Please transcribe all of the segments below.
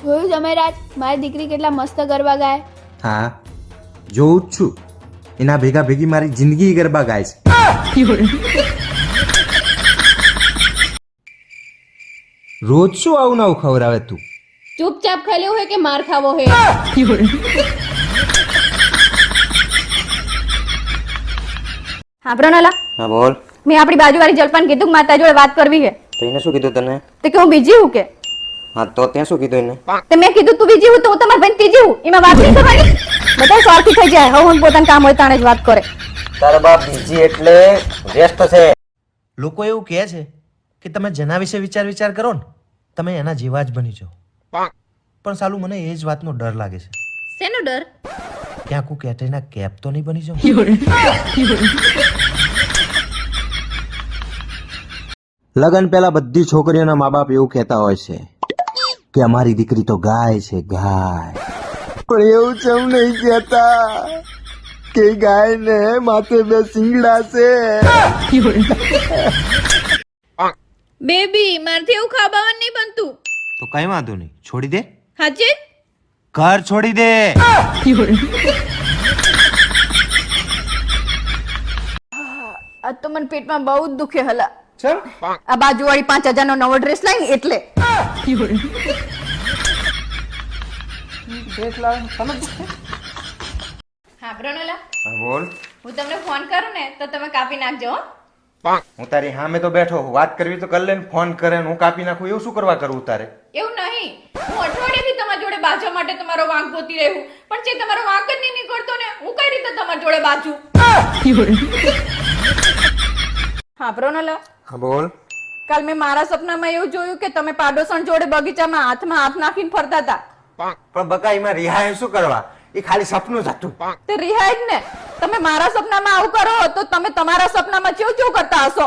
જોયું જમેરાજ, મારી દીકરી કેટલા મસ્ત ગરબા ગાય. હા જોઉં જ છું. એના ભેગા ભેગી મારી જિંદગી ગરબા ગાય છે. રોજ શું આવું નવું ખવડાવે તું? ચૂપચાપ ખાલ્યો હોય કે માર ખાવો હે? હા પ્રણાલા, હા બોલ. મેં આપણી બાજુવાળી જલપાન કીધું કે માતા જોડે વાત કરવી છે. તો એને શું કીધું તને? તો કે હું બીજી હું કે. હા તો ત્યાં શું કીધું એને? તે મેં કીધું તું બીજી હું તો હું તમારી બહેન ત્રીજી હું. એમાં વાત નહીં કરવાની. બધા સ્વાર્થી થઈ જાય. હવે હું પોતાનું કામ હોય તાણે જ વાત કરે. તારા બાપ બીજી એટલે વ્યસ્ત છે. લોકો એવું કહે છે કે તમે જેના વિશે વિચાર કરો ને તમે એના જેવા જ બની જાઓ. પણ સાલું મને એ જ વાતનો ડર લાગે છે. શેનો ડર? ક્યાંક હું કેટરીના કેપ તો નહીં બની જાઉં. લગન પહેલા બધી છોકરીઓના મા બાપ એવું કહેતા હોય છે કે અમારી દીકરી તો ગાય છે ગાય. પણ એવું ચમ નહીં કહેતા કે ગાય ને માથે બે શિંગડા છે. બેબી, મારથી એવું ખાવાનું નહીં બનતું. તો કઈ વાંધો નહીં, છોડી દે. હાચે? ઘર છોડી દે. આ તો મને પેટમાં બહુ જ દુખે હલા. આ બાજુવાળી 5,000 નો નવો ડ્રેસ લાવી ને એટલે. હા પ્રણોલા, બોલ. હું તમને ફોન કરું ને તો તમે કાપી નાખજો. હું તારી સામે તો બેઠો હું, વાત કરવી તો કર લે ને. ફોન કરે ને હું કાપી નાખું એવું શું કરવા કરવું તારે? એવું નહીં, હું અઠવાડિયાથી તમારી જોડે બાજવા માટે તમારો વાંક ગોતી રહ્યું, પણ જે તમારો વાંક જ નહીં નીકળતો ને હું કઈ રીતે તમારી જોડે બાજુ. હા પ્રણોલા, હા બોલ. કાલ મેં મારા સપનામાં એવું જોયું કે તમે પાડોશણ જોડે બગીચામાં હાથમાં હાથ નાખીને ફરતા હતા. પણ બકા એમાં રિહાય શું કરવા? એ ખાલી સપનું જ હતું. તે રિહાય જ ને. તમે મારા સપનામાં આવું કરો તો તમે તમારા સપનામાં કેવું કરતા હશો?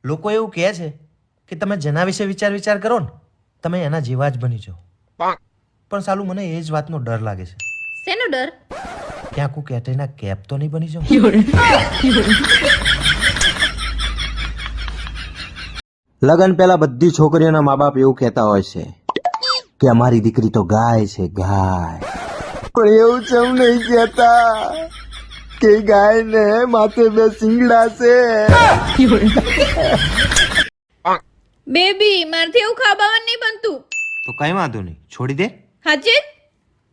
લોકો એવું કહે છે કે તમે જેના વિશે વિચાર કરો ને તમે એના જેવા જ બની જાઓ. પણ સાલું મને એ જ વાતનો ડર લાગે છે. શેનો ડર? ક્યાંક હું કેટરીના કેપ તો નહીં બની જાઉં. લગન પહેલા બધી છોકરીઓના મા બાપ એવું કહેતા હોય છે કે અમારી દીકરી તો ગાય છે ગાય. પણ એવું ચમ નહીં કહેતા કે ગાય ને માથે બે શિંગડા છે. બેબી, મારથી એવું ખાવાનું નહીં બનતું. તો કઈ વાંધો નહીં, છોડી દે. હાચે?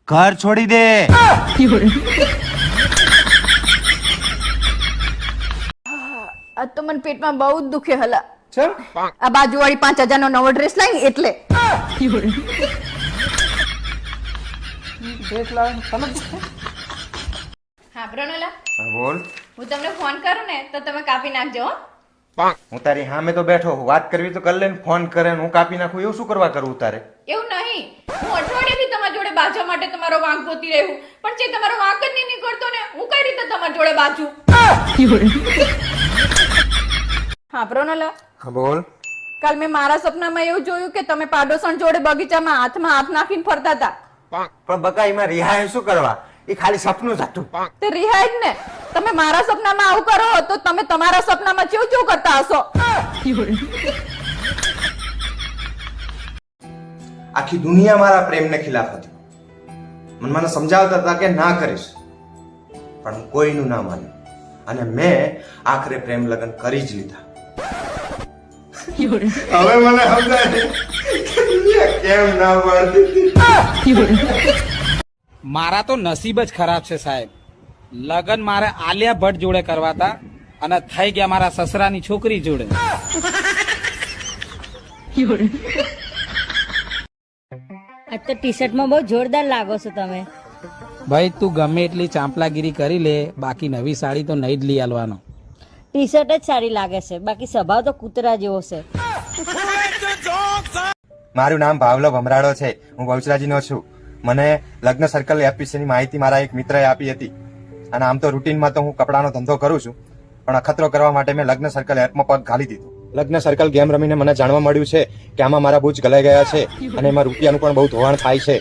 ઘર છોડી દે. આ તો મને પેટમાં બહુ જ દુખે હલા. આ બાજુવાળી 5,000 નો નવો ડ્રેસ લાવી ને એટલે. હા પ્રણોલા, બોલ. હું તમને ફોન કરું ને તો તમે કાપી નાખજો. હું તારી સામે તો બેઠો હું, વાત કરવી તો કર લે ને. ફોન કરે ને હું કાપી નાખું એવું શું કરવા કરવું તારે? એવું નહીં, હું અઠવાડિયાથી તમારી જોડે બાજવા માટે તમારો વાંક ગોતી રહ્યું, પણ જે તમારો વાંક જ નહીં નીકળતો ને હું કઈ રીતે તમારી જોડે બાજુ. હા પ્રણોલા, હા બોલ. કાલ મેં મારા સપનામાં એવું જોયું કે તમે પાડોશણ જોડે બગીચામાં હાથમાં હાથ નાખીને ફરતા હતા. પણ બકા એમાં રિહાય શું કરવા? એ ખાલી સપનું જ હતું. તે રિહાય જ ને. તમે મારા સપનામાં આવું કરો તો તમે તમારા સપનામાં કેવું કરતા હશો? આખી દુનિયા મારા પ્રેમને ખિલાફ હતી. મને સમજાવતા હતા કે ના કરીશ, પણ હું કોઈનું ના માન્યું અને મેં આખરે પ્રેમ લગ્ન કરી જ લીધા. હવે મને સમજાય કે દુનિયા કેમ ના પાડતી. મારા તો નસીબ જ ખરાબ છે સાહેબ. લગન મારે આલિયા ભટ્ટ જોડે કરવા હતા અને થઈ ગયા મારા સસરાની છોકરી જોડે. આજ તો ટી શર્ટમાં બહુ જોરદાર લાગો છો તમે. ભાઈ તું ગમે એટલી ચાંપલાગીરી કરી લે, બાકી નવી સાડી તો નહીં જ લઈ આલવાનો. ટી શર્ટ જ સારી લાગે છે, બાકી સ્વભાવ તો કૂતરા જેવો છે. મારું નામ ભાવલો ભમરાડો છે. હું બહુચરાજીનો છું. મને લગ્ન સર્કલ એપ વિશેની માહિતી મારા એક મિત્રએ આપી હતી અને આમ તો રૂટીનમાં તો હું કપડાનો ધંધો કરું છું, પણ અખતરો કરવા માટે મેં લગ્ન સર્કલ એપમાં પગ ઘાલી દીધો. લગ્ન સર્કલ ગેમ રમીને મને જાણવા મળ્યું છે કે આમાં મારા બહુ જ ગલાઈ ગયા છે અને એમાં રૂપિયાનું પણ બહુ ધોવાણ થાય છે.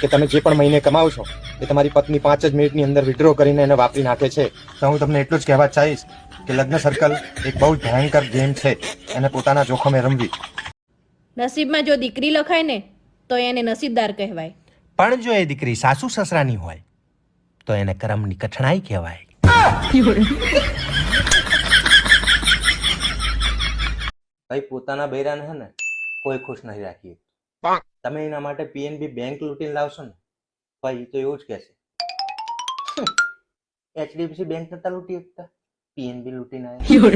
કે તમે જે પણ મહિને કમાવો છો એ તમારી પત્ની 5 જ મિનિટની અંદર વિડ્રો કરીને એને વાપરી નાખે છે, તો હું તમને એટલું જ કહેવા ચાહીશ કે લગ્ન સર્કલ એક બહુ જ ભયંકર ગેમ છે, એને પોતાના જોખમે રમવી. નસીબમાં જો દીકરી લખાય ને તો એને નસીબદાર કહેવાય. પણ જો એ દીકરી સાસુ સસરાની હોય તો એને કરમની કઠણાઈ કહેવાય. ભાઈ પોતાના બૈરાને હે ને કોઈ ખુશ નહીં રાખી. તમે એના માટે પીએનબી બેંક લૂંટીને લાવશો ને ભાઈ તો એવું જ કહેશે, એચડીએફસી બેંક નતા લૂંટી શકતા, પીએનબી લૂંટીને આવ્યા.